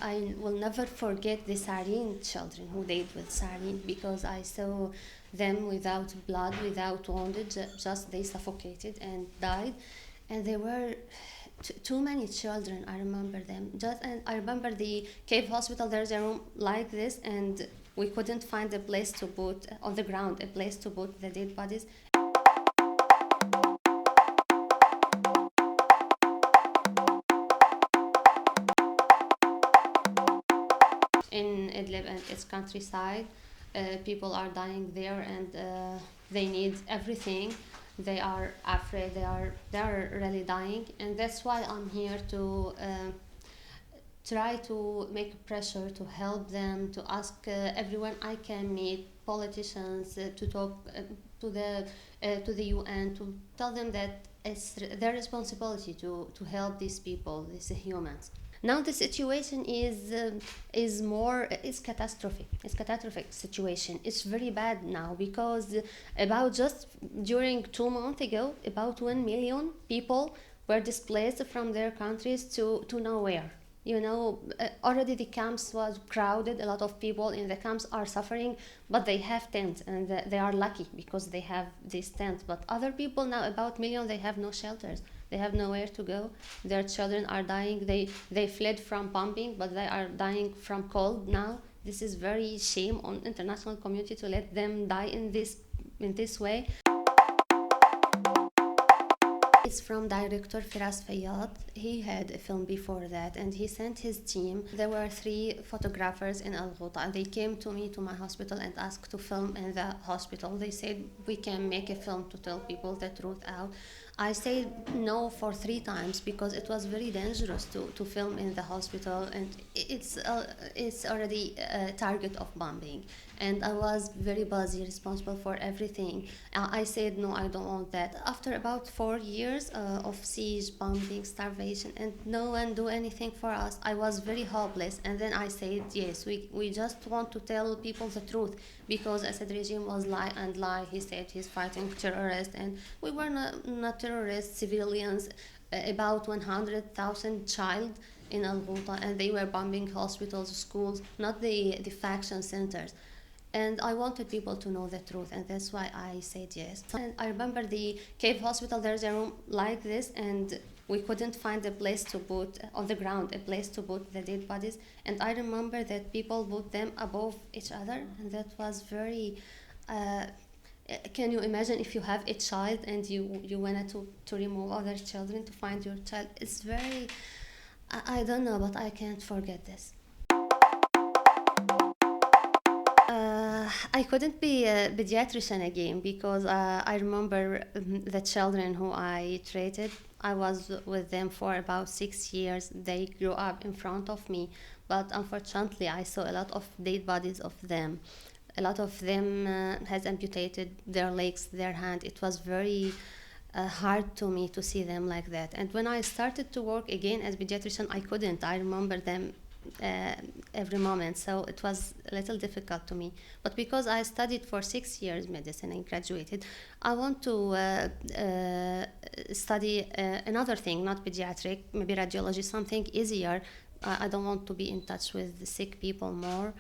I will never forget the Syrian children who died with Syrian because I saw them without blood, without wounded, just they suffocated and died. And there were too many children, I remember them. And I remember the cave hospital, there's a room like this, and we couldn't find a place to put, on the ground, a place to put the dead bodies. In Idlib and its countryside, people are dying there, and they need everything. They are afraid. They are really dying, and that's why I'm here to try to make pressure to help them, to ask everyone I can meet, politicians, to talk to the UN, to tell them that it's their responsibility to help these people, these humans. Now the situation is catastrophic. It's catastrophic situation. It's very bad now because about just during 2 months ago, about 1 million people were displaced from their countries to nowhere. Already the camps was crowded. A lot of people in the camps are suffering, but they have tents, and they are lucky because they have these tents. But other people now, about million, they have no shelters. They have nowhere to go. Their children are dying. They fled from bombing, but they are dying from cold now. This is very shame on international community to let them die in this way. It's from director Firas Fayyad. He had a film before that, and he sent his team. There were 3 photographers in Al Ghouta. They came to me to my hospital and asked to film in the hospital. They said we can make a film to tell people the truth out. I said no for 3 times because it was very dangerous to film in the hospital, and it's already a target of bombing, and I was very busy, responsible for everything. I said no, I don't want that. After about 4 years of siege, bombing, starvation, and no one do anything for us, I was very hopeless. And then I said yes, we just want to tell people the truth because Assad regime was lie and lie. He said he's fighting terrorists, and we were not terrorists, civilians, about 100,000 child in Al Ghouta, and they were bombing hospitals, schools, not the faction centers. And I wanted people to know the truth, and that's why I said yes. And I remember the cave hospital, there's a room like this, and we couldn't find a place to put, on the ground, a place to put the dead bodies. And I remember that people put them above each other, and that was very... can you imagine if you have a child and you wanted to remove other children to find your child? It's very... I don't know, but I can't forget this. I couldn't be a pediatrician again because I remember the children who I treated. I was with them for about 6 years. They grew up in front of me, but unfortunately I saw a lot of dead bodies of them. A lot of them has amputated their legs, their hand. It was very hard to me to see them like that. And when I started to work again as pediatrician, I couldn't. I remember them every moment, so it was a little difficult to me. But because I studied for 6 years medicine and graduated, I want to study another thing, not pediatric, maybe radiology, something easier. I don't want to be in touch with the sick people more.